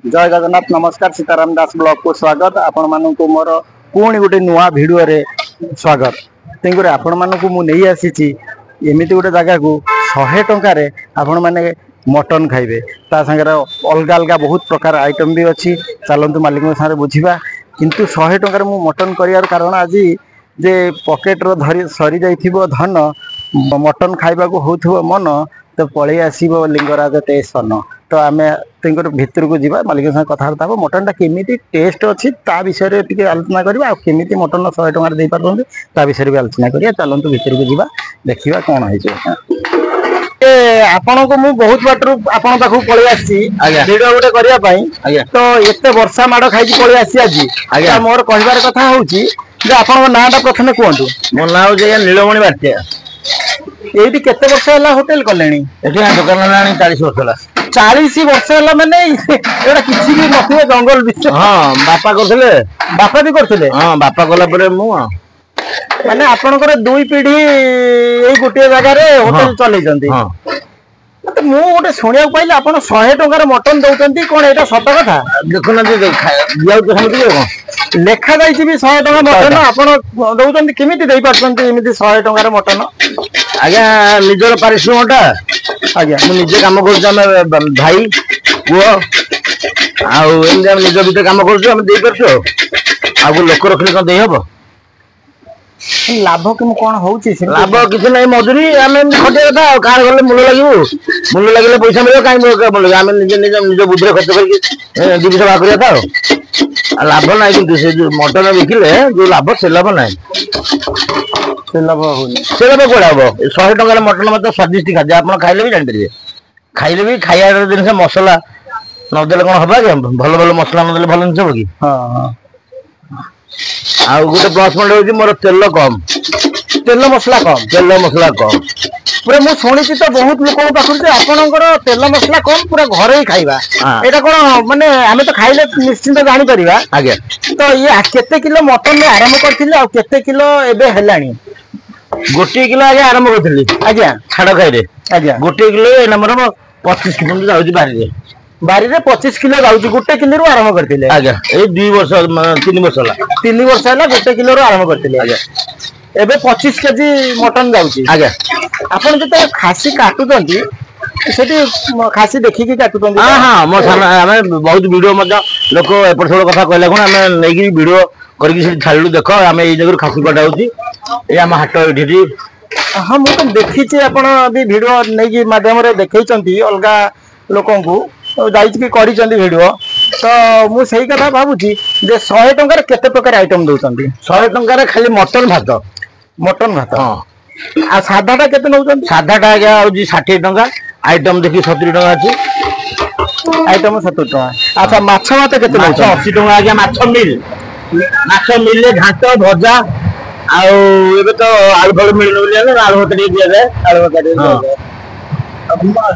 जय जगन्नाथ नमस्कार सीताराम दास ब्लॉग को स्वागत आपण मानक मोर पुणी गोटे नुआ भिडियो रे स्वागत तेंगुरे आपण मानक मु नहीं आसी एमिति गोटे जगह को 100 टंका रे आपण माने मटन खाइबे ता संगे अलग अलग बहुत प्रकार आइटम भी अच्छी चलतु मालिक सारे बुझा किंतु 100 टंका रे मु मटन करियार कारण आज जे पॉकेट रो धरी सरी जाइथिबो धन मटन खाइबा को होथबो मन तो पळै आसीबो लिंगराज स्टेशन तो आम भितर को जावा मालिक साथ कथबार्ता हम मटन टा केमी टेस्ट अच्छी ता विषय टी आलोचना करवा केमी मटन 100 टंका दे पार्टी ता विषय भी आलोचना करिया चलतु भितर को जावा देखा कौन है आपण को मु बहुत बाटरू आपण पाखु पळै आसी वीडियो गोटे करिया पई तो एते वर्षा माड़ खाई पळै आसी आज मोर कहबार कथा होउची जे आपण नाटा प्रथमे कहतु मो ना हो नीलमणि बाटिया ये केते वर्ष है होटेल कले दुकान ना 40 वर्ष है 40 वर्ष है माने एटा किछि भी नथिबे जंगल विषय हां बापा भी करथिले हां बापा गला परे मु माने आपनकर दुई पीढ़ी ए गोटे जगह रे होटेल चलै जंती हां तो मु गोटे सुनिया पाइले आपण 100 टंका मटन दउचंती कोन एटा सत कथा देखो ना दियाउ तो समझ कोन लेखा जाइछि भी 100 टंका मटन आपण दउचंती केमिति देई पारचंती एमिति 100 टंका मटन आज्ञा निजर पारिश्रमटा आज्ञा मु निजे काम करछ हम भाई पुओ आउ एम निज भीतर काम करछ हम देई परछो आगु लोक रखले कोन देई हबो लाभ कि कौन होउची लाभ किछ नै मजूरी आमे खटे था कार गले मूल्य लागिबो मूल्य लागिले पैसा मिलो काई मूल्य आमे निजे निज बुद्धि खर्च करके दिविसा भाग करिया था लाभ नै किंतु से जो मटन बिकिले जो लाभ से लाभ नै से लाभ होनी से लाभ कोडा हबो 100 टका रे मटन मत स्वादिष्ट खाद्य आपण खाइले भी जान परिबे खाइले भी खाया दिन से मसाला न देले कोन हबा के भलो भलो मसाला न देले भलो न सब की हां हां आ गोटे प्लस पॉइंट होची मोर तेल कम तेल मसला कम पूरा मु सुनिछि तो बहुत लोक पाखु जे आपनकर तेल मसला कम पूरा घरे ही खाइबा एटा कोन माने हमें तो खाइले निश्चिंत जानि परिबा आगे तो ये केते किलो मटन आरंभ करथिले आ केते किलो एबे हेलानी गोटे किलो आगे आरंभ करथिली आज्ञा छाड़ खाइ रे आज्ञा गोटे किलो ए नंबर 25 किलो जाउची बारी रे 25 किलो जाउची गोटे किलो रो आरंभ करथिले आज्ञा ए 2 वर्ष 3 वर्ष होला 3 वर्ष होला गोटे किलो रो आरंभ करथिले आज्ञा एबे 25 केजी मटन जाउची आज्ञा आपण जते खासी काटुतंती सेठी खासी देखि के काटुतंती हां हां मो हमें बहुत वीडियो मत लोक एपर थोड़ा कथा कहला कोन हमें नेगी वीडियो करके से छाड़लु देखो हमें ए जगह खासी काटा होची ए हम हाट एठी हां मु तो देखि छी आपण अभी वीडियो नेगी माध्यम रे देखै चंती अलगा लोकन को जाइछ कि करी चंदी वीडियो तो मु सही कथा भाबुची जे 100 टंका रे केते प्रकार आइटम दउचंती 100 टंका रे खाली मटन भात हां आ सादा टा केते नउचंती सादा टा आज्ञा होची 60 टंका आइटम देखि 70 टंका अछि आइटम 70 टंका अच्छा माछ भात केते नउचंती 80 टंका आज्ञा माछ मिल रे घाट भजा आउ एबे तो आलू फल मिल न आलू भात दिया जाए आलू भात दिया जाए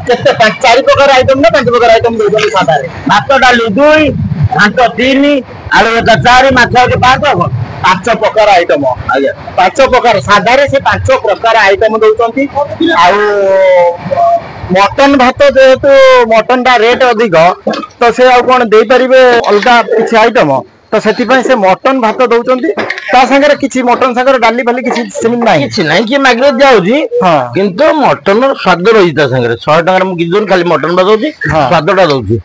केते 4 प्रकार आइटम ना 5 प्रकार आइटम दउचंती सादा रे भात डाली 2 घाट 3 आलू भात 4 माछ भात 5 प्रकार आइटम आज्ञा 5 प्रकार सादा रे से 5 प्रकार आइटम दउचंती आउ मटन भात जेहेतु मटन टा रेट अधिक तो से आ कोन दे परिबे अलगा किछि आइटम तो सेति पय से मटन भात दउचंती ता संगे किछि मटन संगे डाली भाली किछि सेमिन नाही किछि नाही कि मागरे जाउजी हां किंतु मटन स्वाद रही ता संगे 100 टका मु किजोन खाली मटन भात होची स्वादटा दउची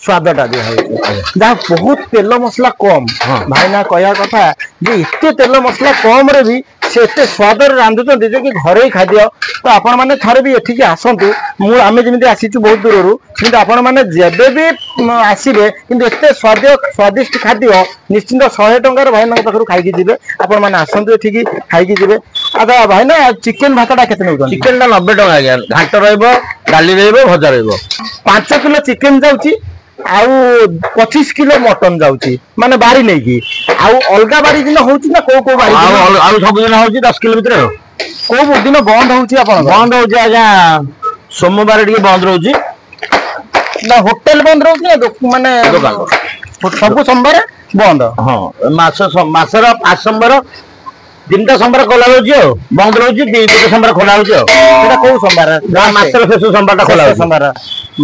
स्वादटा दे होची जा बहुत तेल मसला कम भाई ना कहया कथा जे इते तेल मसला कम रे भी से एते स्वाद रांधुचंती जे कि घरे खाद्य तो आपण माने थारे भी एठी के आसंतु मु आमे जेमिति आसीचु बहुत दूररू किंतु आपण माने जेबे भी आसीबे किंतु एते स्वादिष्ट खाद्य निश्चित 100 टंका रे भाई ना पाखरु खाइ के जिबे आपण माने आसंतु एठी की खाइ के जिबे आदा भाई ना चिकन भातटा केते नउचन चिकन टा 90 टका आज्ञा घाट रहइबो डाली रहइबो भजा रहइबो 5 किलो चिकन जाउची आउ 25 किलो मटन जाउची माने बारी नै की आउ अलगा बारी दिन होउची ना को बारी आउ सब दिन होउची 10 किलो भीतर को दिन बंद होउची आपण बंद होउची आज्ञा सोमवार डी बंद रहउची ना होटल बंद रहउची माने दुकान सब सोमवार बंद हां मासर 5 सोमवार 3टा सोमवार खोला होउची बंद रहउची 2टा सोमवार खोला होउची एटा को सोमवार मासर शेष सोमवार टा खोला होउची सोमवार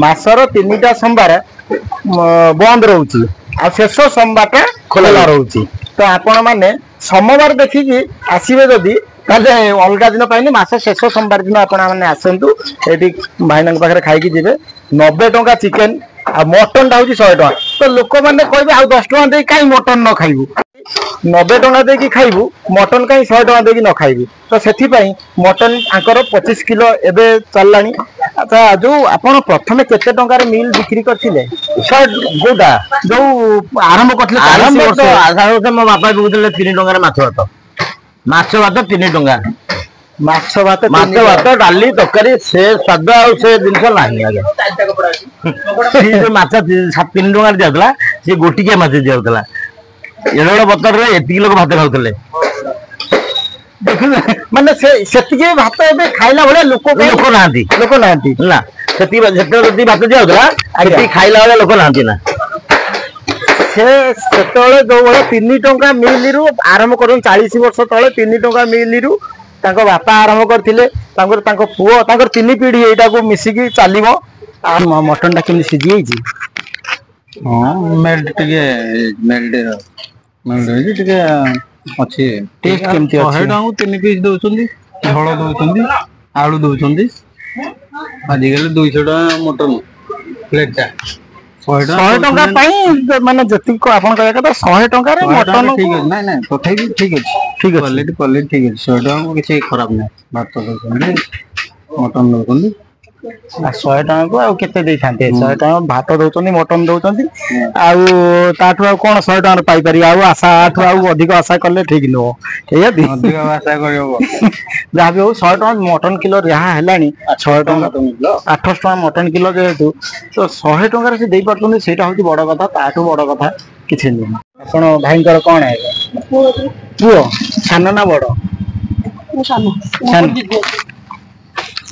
मासर 3टा सोमवार बंद रोचे आ शेष सोमवार खोला रोचे तो आपण मैंने सोमवार देखिकी आसवे जदि अलग दिन पाइनि मास शेष सोमवार दिन आपने आसतु ये भाईना पाखे खाई जी 90 टंका चिकेन आ मटन टा हूँ 100 टका तो लोक मैंने कहे आ 10 टका दे कहीं मटन न खाइबू 90 टका देकी खाइबू मटन कहीं 100 टका देकी न खाइबू तो से मटन आंकर 25 किलो एबे चललानी अच्छा जो आपण प्रथमे केते टंकार मिल बिक्री करथिले गोटा जो आरंभ करथिले आरंभ तो आधार मो बापा बिकुले 3 टंकार माछ भात 3 टंका माछ भात डाली तरकारी से स्वाद आ से जिनस नहीं आगे माछ 3 टंका दिया सी गोटिकिया माछ दिया एड़े बतर एति लोक भात खाऊले माने से भात ए खाइला भाई लोक ना ना से भात दिया खाइला भाई लोक ना ना से जो 3 टंका मिल रु आरंभ कर 40 वर्ष तले 3 टंका मिल रु बापा आरंभ करथिले पुओ 3 पीढ़ी एटा को मिसिकी चलिबो मटन टा केमि सिझी जाइछि हाँ मेल्ट टिके मेल्ट टिके अच्छी टेस्ट केमति अछि 100 टका 3 पीस दउछंदी झोल दउछंदी आलू दउछंदी आजिकल 200 टका मटन प्लेट टा 100 टका पाई माने जति को आपन कहया कथा 100 टका रे मटन ठीक है नहीं नहीं तथापि ठीक है क्वालिटी ठीक है 100 टका को किसी खराब नहीं भात दउछंदी मटन दउछंदी 100 टका को आ केते देई थांते 100 टका भात दउछंदी मटन दउछंदी आउ ताठु आ कोन 100 टका पाई पारी आउ आशा आठु आउ अधिक आशा करले ठीक नो एया दी अधिक आशा करबो जहाँ भी हो 100 टका मटन किलो रहा हेलानी 100 टका 800 टका मटन किलो जेहेतु तो 100 टका से देई परछन सेटा होती बड़ कथा ताठु बड़ कथा किछि नै आपण भाईंकर कोन है पुओ छान ना बड़ छान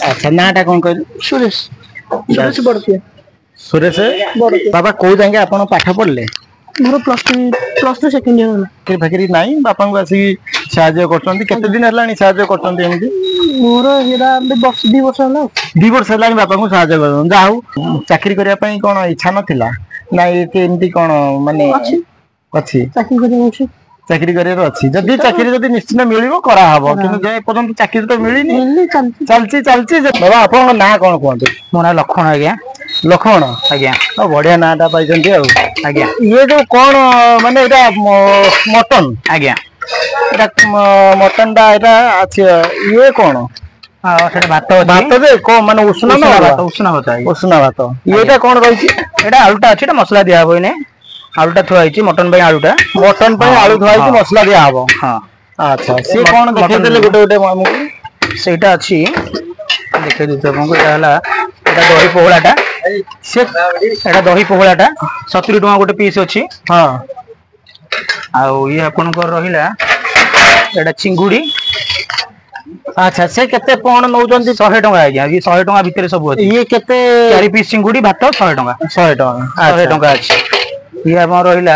अच्छा नाटा कौन कहले सुरेश सुरेश बड़तिया सुरेश बाबा को जांगे आपण पाठ पढ़ले मोर प्लस 2 सेकंड ईयर होला के भाकरी नाही बापा को आसी सहाय्य करछंती केते दिन हलानी सहाय्य करछंती एमती मोर हेरा 2 वर्ष होला 2 वर्ष हलानी बापा को सहाय्य करछन जाऊ चाकरी करिया पई कोन इच्छा नथिला ना एमती कोन माने अछि चाकरी करिया अछि चाकरी करियर अछि जदी चाकरी जदी निश्चित मिलिबो करा हबो किंतु जे पर्यंत चाकरी तो मिलिनी चलची बाबा आपन ना कोन कोंते मो ना लखन आज्ञा लखन आज्ञा बढ़िया नाटा पाइछंती आ आज्ञा ये जो कोन माने एटा मटन आज्ञा एटा मटन दा एटा अच्छा ये कोन हां सेटा भात दे को माने उष्णा भात एटा कोन रहिछि एटा आलूटा अछि एटा मसला दिया होइने आलूटा थुआइछि मटन पे आलूटा आलू थुआइछि मसला दिया हबो हां अच्छा से कोन देखै देले गोटे मामू सेटा अछि देखै दित आपन को एटा हला एटा दही पोहलाटा से एटा दही पोहलाटा 70 टका गोटे पीस अछि हां आ ये आपन को रहिला एटा चिंगुडी अच्छा से केते कोन नौजंती 100 टका आज्ञा ये 100 टका भितरे सब अछि ये केते 4 पीस चिंगुडी भात 100 टका 100 टका 100 टका अछि ये आपन रहिला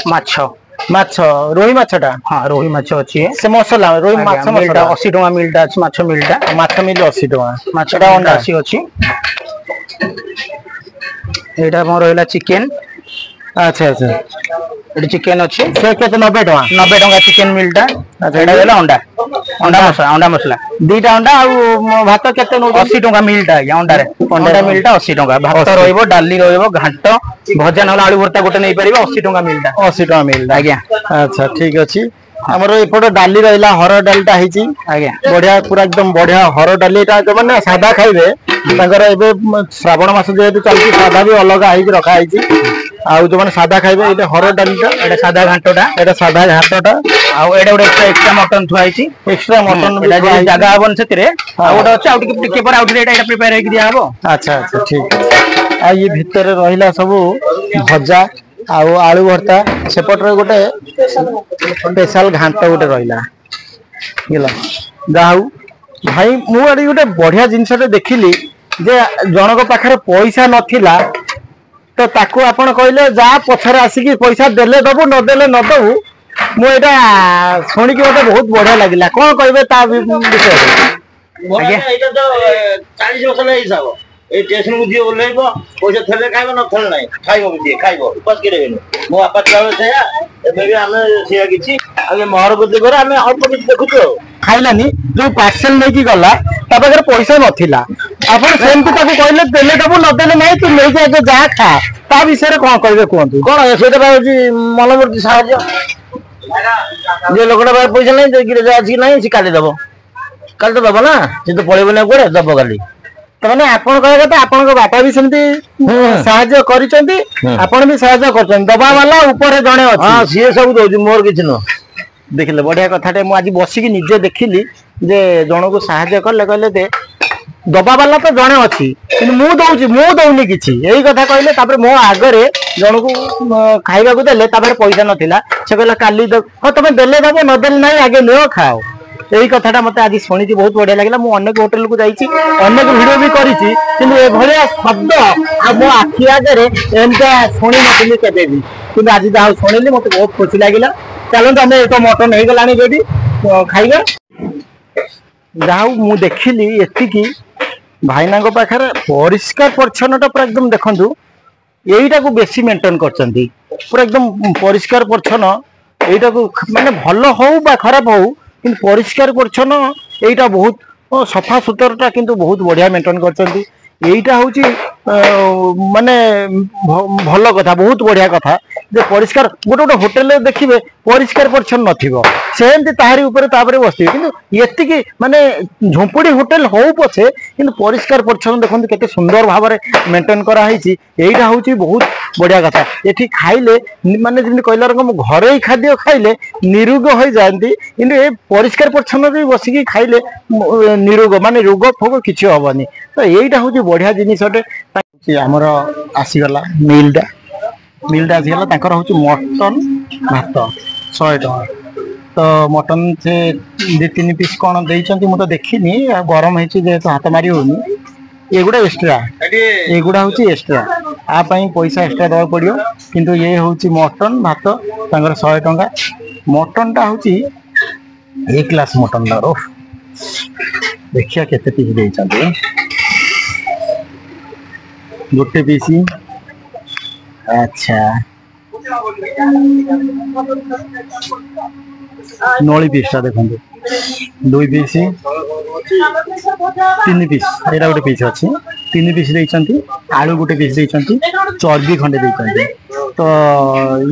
माछ रोही माछटा हां रोही माछ अछि से मसला रोही माछ मिलटा 80 टका मिलटा अछि माछ मिल 80 टका माछटा अंडा अछि एटा आपन रहिला चिकेन अच्छा अच्छा एटी चिकेन अछि से केते 90 टका चिकेन मिलटा अच्छा एटा गेला अंडा मसला दीटा अंडा आ भात केते नो 80 टका मिलटा अंडा मिलटा 80 टका भात रहइबो डाली रहइबो घांट भजा नला आलू भरता गोटे नै परिबो 80 टका मिलटा 80 टका मिलटा आज्ञा अच्छा ठीक अछि हमर एपट डाली रहिला हर डालटा हिची आज्ञा बढ़िया पूरा एकदम बढ़िया हर डालीटा जो माने सादा खाइबे ताकर एबे श्रावण मास जेहेतु चलती सादा भी अलग आइक रखा आइची आ जो माने सादा खाइबे एटा हर डालीटा एटा सादा घांटटा आ एटा गोटे एक्स्ट्रा मटन थुआइची एक्स्ट्रा मटन एटा जे जागा हबन सेतरे आ गोटे अछि आ टिके पर आउट एटा प्रिपेयर हे दिया हबो अच्छा अच्छा ठीक आ ये भीतर रहिला सब भजा आउ आलू भर्ता सेपटरे गोटे स्पेशल घांट गोटे रहिला गेला जाऊ भाई मु आडी गोटे बढ़िया जिनसटे देखिली जे जनक पाखरे पैसा नथिला तो ताकू आपण कहले जा पछरे आसीकी पैसा देले दबु न देले न दबु मु एटा सुनी कि मते बहुत बढ़िया लागिला कोन कहबे ता विषय आज्ञा एटा तो 40 वर्ष ले हिसाब এই ଷ୍ଟେସନକୁ ଯିଏ ଓହ୍ଲେଇବ ପଇସା ଥେଲେ ଖାଇବ ନଥେଲେ ନାହିଁ ଖାଇବ ବି ଯିଏ ଖାଇବ ଉପାସ କିଣିବେନି ମୋ ବାପା ଥିଲାବେଳେ ସେଇଆ ଏବେ ବି ଆମେ ସେଇଆ କିଛି ଆଉ ଏ ମହରପତି ଘରେ ଆମେ ଅଳ୍ପ କିଛି ଦେଖୁଛୁ ଆଉ ଖାଇଲାନି ଯୋଉ ପାର୍ସେଲ ନେଇକି ଗଲା ତା ପାଖରେ ପଇସା ନଥିଲା ଆପଣ ସେମିତି ତାକୁ କହିଲେ ଦେଲେ ଦେବୁ ନଦେଲେ ନାହିଁ ତୁ ନେଇକି ଏବେ ଯାହା ଖା ତା ବିଷୟରେ କଣ କହିବେ କୁହନ୍ତୁ। କଣ ସେଇଟା ବା ହଉଛି ମନମୂର୍ତ୍ତି ସାହାଯ୍ୟ ଯେ ଲୋକଟା ପାଖରେ ପଇସା ନାହିଁ ଯାଇକି ଅଛି କି ନାହିଁ ସେ କାଲି ଦବ କାଲି ତ ଦବ ନା ସେ ତ ପଳେଇବନି କୁଆଡେ ଦବ କାଲି। ତାମାନେ ଆପଣ କହିବା କଥା ଆପଣଙ୍କ ବାପା ବି ସେମିତି ସାହାଯ୍ୟ କରିଛନ୍ତି ଆପଣ ବି ସାହାଯ୍ୟ କରୁଛନ୍ତି ଦବା ବାଲା ଉପରେ ଜଣେ ଅଛି। ହଁ ସିଏ ସବୁ ଦଉଛି ମୋର କିଛି ନୁହଁ। ଦେଖିଲେ ବଢିଆ କଥାଟେ ମୁଁ ଆଜି ବସିକି ନିଜେ ଦେଖିଲି ଯେ ଜଣକୁ ସାହାଯ୍ୟ କଲେ କହିଲେ ଦେ ଦବା ବାଲା ତ ଜଣେ ଅଛି କିନ୍ତୁ ମୁଁ ଦଉଛି ମୁଁ ଦଉନି କିଛି ଏଇ କଥା କହିଲେ ତାପରେ ମୋ ଆଗରେ ଜଣକୁ ଖାଇବାକୁ ଦେଲେ ତାପରେ ପଇସା ନଥିଲା ସେ କହିଲା କାଲି ହଁ ତମେ ଦେଲେ ଦବ ନଦେଲେ ନାହିଁ ଆଗେ ନିଅ ଖାଅ। ଏଇ କଥାଟା ମତେ ଆଜି ଶୁଣିକି ବହୁତ ବଢିଆ ଲାଗିଲା ମୁଁ ଅନେକ ହୋଟେଲକୁ ଯାଇଛି ଅନେକ ଭିଡିଓ ବି କରିଛି କିନ୍ତୁ ଏଭଳିଆ ଶବ୍ଦ ଆଉ ମୋ ଆଖି ଆଗରେ ଏମିତିଆ ଶୁଣି ନଥିଲି କେବେ ବି କିନ୍ତୁ ଆଜି ଯାହା ଶୁଣିଲି ମତେ ବହୁତ ଖୁସି ଲାଗିଲା। ଚାଲନ୍ତୁ ଆମେ ଏକ ମଟନ ହେଇଗଲାଣି ରେଡି ଖାଇବା ଯାହା ହଉ ମୁଁ ଦେଖିଲି ଏତିକି ଭାଇନାଙ୍କ ପାଖରେ ପରିଷ୍କାର ପରିଚ୍ଛନ୍ନତା ପୁରା ଏକଦମ ଦେଖନ୍ତୁ ଏଇଟାକୁ ବେଶୀ ମେଣ୍ଟେନ କରିଛନ୍ତି ପୁରା ଏକଦମ ପରିଷ୍କାର ପରିଚ୍ଛନ୍ନ ଏଇଟାକୁ ମାନେ ଭଲ ହଉ ବା ଖରାପ ହଉ କିନ୍ତୁ ପରିଷ୍କାର ପରିଚ୍ଛନ୍ନ ଏଇଟା ବହୁତ ସଫା ସୁତରଟା କିନ୍ତୁ ବହୁତ ବଢିଆ ମେଣ୍ଟେନ କରିଛନ୍ତି। এইটা হচ্ছে মানে ভাল কথা বহুত বড়িয়া কথা যে পরিষ্কার গোটে গোটে হোটেল দেখবে পরিষ্কার পরিচ্ছন্ন নথিব সেমতি তাহারি উপরে তাপরে বসিবে কিন্তু এতিকি মানে ঝুঁপুড়ি হোটেল হও পছে কিন্তু পরিষ্কার পরিচ্ছন্ন দেখুন কেতে সুন্দর ভাবে মেন্টেন করা হয়েছি এইটা হচ্ছে বহুত বড়িয়া কথা এটি খাইলে মানে যেমনি কহিলা রকম ঘরোই খাদ্য খাইলে নিরোগ হয়ে যাতে কিন্তু এই পরিষ্কার পরিচ্ছন্ন বসিকি খাইলে নিরোগ মানে রোগ ফোগ কিছু হবনি তো এইটা হচ্ছে বড়িয়া জিনিসटे आमर आसीगला मिलटा आसीगला तांकर हूँ मटन भात 100 टका तो मटन से 2-3 पीस कौन देती मुझे तो देखनी गरम होती जेहेतु हाथ मारी होनी एगुड़ा एगुड़ा हूँ एक्सट्रा आपाई पैसा एक्सट्रा देवा पड़ो किंतु ये हूँ मटन भात तांकर 100 टका मटनटा हूँ 1 ग्लास मटन देखिया केते पीस देइछन्ते गोटे पीस अच्छा नली पीसटा देखो 2 पीस 3 पीस एटा गोटे पीस अच्छी 3 पीस देइछन्ती आलू गोटे पीस देइछन्ती चर्बी खंडे देइछन्ती तो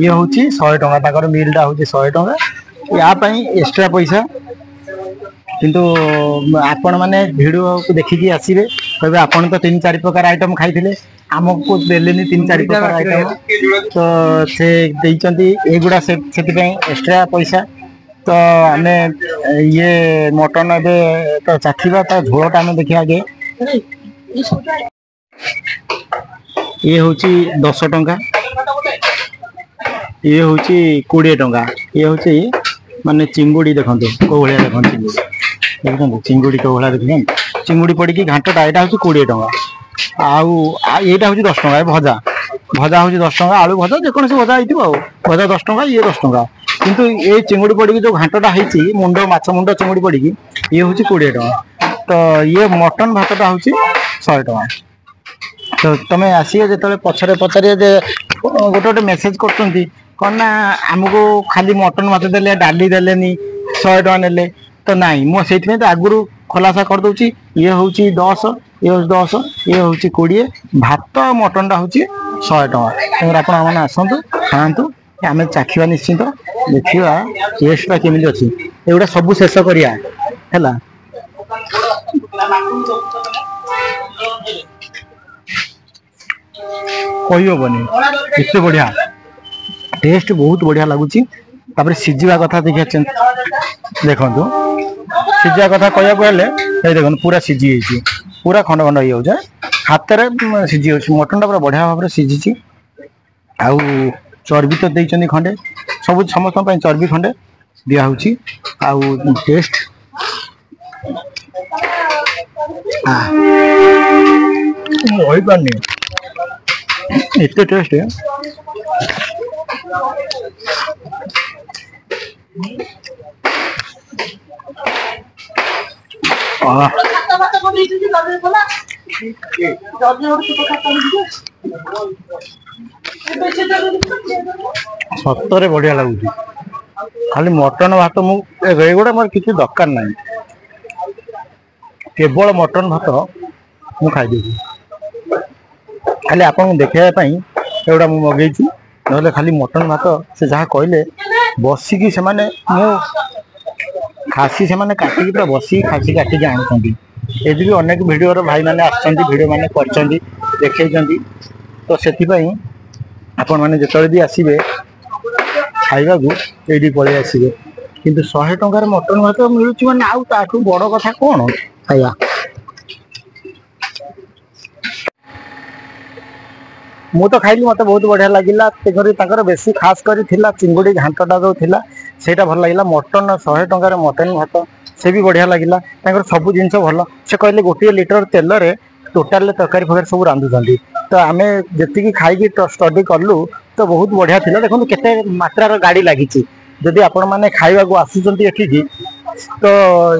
ये हूँ 100 टका ताकर मिलटा हूँ 100 टका या पई एक्स्ट्रा पैसा किंतु आपण मैंने भिडियो को देखिकी आसवे कहे आपन तो 3-4 प्रकार आइटम खाई आमको देलेनी 3-4 प्रकार आइटम तो से एगुड़ा से एक्स्ट्रा पैसा तो आम ये मटन ए तो चाखा तो झोलटा आम देखिए आगे ये हूँ 10 टका ये हूँ 20 टका ये हूँ माने चिंगुड़ी देखो कौ भाया देखो चिंगुड़ी देखते चिंगुड़ी कौ भाया देखते चिंगुड़ी पड़ी घाटटा यहाँ हूँ 20 टका आईटा हूँ 10 टका भजा भजा हूँ 10 टका आलू भजा जेको भजा हो भजा 10 टका ये 10 टका किंतु ये चिंगुड़ी पड़ी जो घाटटा होती मुंड माछ मुंड चिंगुड़ी पड़ी ये हूँ 20 टका तो ये मटन भातटा हूँ 100 टका तो तुम्हें आसिए जो पचरे पचारे गोटे गोटे मेसेज कर कौन ना आमको खाली मटन भात देले डाली देलेनी 100 टका नेले तो नाई मुझे तो आगुरी खुलासा कर दूची ये हूँ 10 ये हूँ 10 ये हूँ 20 भात मटनटा हूँ 100 टका आप आसतु खातु आम चाखा निश्चित देखा टेस्टा केमी अच्छी एगुड़ा सब शेष करिया है कही हेनी एत बढ़िया टेस्ट बहुत बढ़िया लगुच सिझा कथा देखिए देखु सिझा कथा कहया देख पूरा सिझी पूरा खंड खंड हो जाए हाथ में सिझी मटन टा पूरा बढ़िया भाव में सिझी आउ चर्बी तो देते खंडे सब समस्त चर्बी खंडे दिहु आउ टेस्ट एत टेस्ट ସତରେ ବଢିଆ ଲାଗୁଛି। ଖାଲି ମଟନ ଭାତ ମୁଁ ଏଗୁଡ଼ା ମୋର କିଛି ଦରକାର ନାହିଁ, କେବଳ ମଟନ ଭାତ ମୁଁ ଖାଇଦେବି। ଖାଲି ଆପଣଙ୍କୁ ଦେଖେଇବା ପାଇଁ ଏଗୁଡ଼ା ମୁଁ ମଗେଇଛି, ନହେଲେ ଖାଲି ମଟନ ଭାତ ସେ ଯାହା କହିଲେ ବସିକି ସେମାନେ ଖାସି ସେମାନେ କାଟିକି ପୁରା ବସିକି ଖାସି କାଟିକି ଆଣୁଛନ୍ତି। ଏଠି ବି ଅନେକ ଭିଡ଼ିଓର ଭାଇମାନେ ଆସିଛନ୍ତି, ଭିଡ଼ିଓ ମାନେ କରିଛନ୍ତି, ଦେଖେଇଛନ୍ତି। ତ ସେଥିପାଇଁ ଆପଣମାନେ ଯେତେବେଳେ ବି ଆସିବେ ଖାଇବାକୁ ଏଇଠି ପଳେଇ ଆସିବେ। କିନ୍ତୁ 100 ଟଙ୍କାରେ ମଟନ ଭାତ ମିଳୁଛି ମାନେ ଆଉ ତାଠୁ ବଡ଼ କଥା କଣ ଖାଇବା। ମୁଁ ତ ଖାଇଲି, ମତେ ବହୁତ ବଢିଆ ଲାଗିଲା। ତାଙ୍କର ବେଶୀ ଖାସ କରି ଥିଲା ଚିଙ୍ଗୁଡ଼ି ଘାଣ୍ଟଟା ଯୋଉ ଥିଲା ସେଇଟା ଭଲ ଲାଗିଲା। ମଟନ 100 ଟଙ୍କାରେ ମଟନ ଭାତ ସେ ବି ବଢିଆ ଲାଗିଲା। ତାଙ୍କର ସବୁ ଜିନିଷ ଭଲ। ସେ କହିଲେ 1 ଲିଟର ତେଲରେ ଟୋଟାଲ ତରକାରୀ ଫରକାରୀ ସବୁ ରାନ୍ଧୁଛନ୍ତି। ତ ଆମେ ଯେତିକି ଖାଇକି ଷ୍ଟଡି କଲୁ ତ ବହୁତ ବଢିଆ ଥିଲା। ଦେଖନ୍ତୁ କେତେ ମାତ୍ରାର ଗାଡି ଲାଗିଛି। ଯଦି ଆପଣମାନେ ଖାଇବାକୁ ଆସୁଛନ୍ତି ଏଠିକି ତ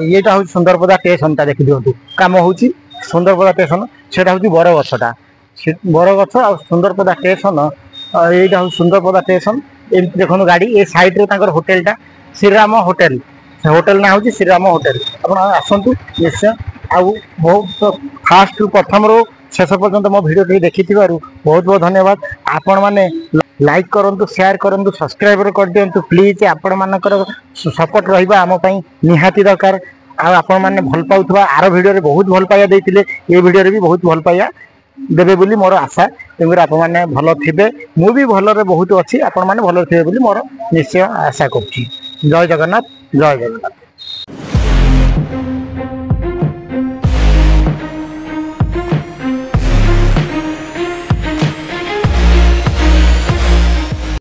ଇଏଟା ହଉଛି ସୁନ୍ଦରପଦା ଷ୍ଟେସନଟା ଦେଖିଦିଅନ୍ତୁ କାମ ହଉଛି। ସୁନ୍ଦରପଦା ଷ୍ଟେସନ ସେଟା ହଉଛି ବରଗଛଟା, ବରଗଛ ଆଉ ସୁନ୍ଦରପଦା ଷ୍ଟେସନ, ଏଇଟା ହଉଛି ସୁନ୍ଦରପଦା ଷ୍ଟେସନ। ଏମିତି ଦେଖନ୍ତୁ ଗାଡି ଏ ସାଇଡରେ ତାଙ୍କର ହୋଟେଲଟା ଶ୍ରୀରାମ ହୋଟେଲ, ସେ ହୋଟେଲ ନାଁ ହଉଛି ଶ୍ରୀରାମ ହୋଟେଲ। ଆପଣ ଆସନ୍ତୁ ନିଶ୍ଚୟ। ଆଉ ବହୁତ ଫାଷ୍ଟରୁ ପ୍ରଥମରୁ ଶେଷ ପର୍ଯ୍ୟନ୍ତ ମୋ ଭିଡ଼ିଓଟି ଦେଖିଥିବାରୁ ବହୁତ ବହୁତ ଧନ୍ୟବାଦ। ଆପଣମାନେ ଲାଇକ୍ କରନ୍ତୁ, ସେୟାର କରନ୍ତୁ, ସବସ୍କ୍ରାଇବର କରିଦିଅନ୍ତୁ ପ୍ଲିଜ୍। ଆପଣମାନଙ୍କର ସପୋର୍ଟ ରହିବା ଆମ ପାଇଁ ନିହାତି ଦରକାର। ଆଉ ଆପଣମାନେ ଭଲ ପାଉଥିବା ଆର ଭିଡ଼ିଓରେ ବହୁତ ଭଲ ପାଇବା ଦେଇଥିଲେ, ଏ ଭିଡ଼ିଓରେ ବି ବହୁତ ଭଲ ପାଇବା ଦେବେ ବୋଲି ମୋର ଆଶା। ତେଣୁକରି ଆପଣମାନେ ଭଲ ଥିବେ, ମୁଁ ବି ଭଲରେ ବହୁତ ଅଛି, ଆପଣମାନେ ଭଲରେ ଥିବେ ବୋଲି ମୋର ନିଶ୍ଚୟ ଆଶା କରୁଛି। ଜୟ ଜଗନ୍ନାଥ, ଜୟ ଜଗନ୍ନାଥ।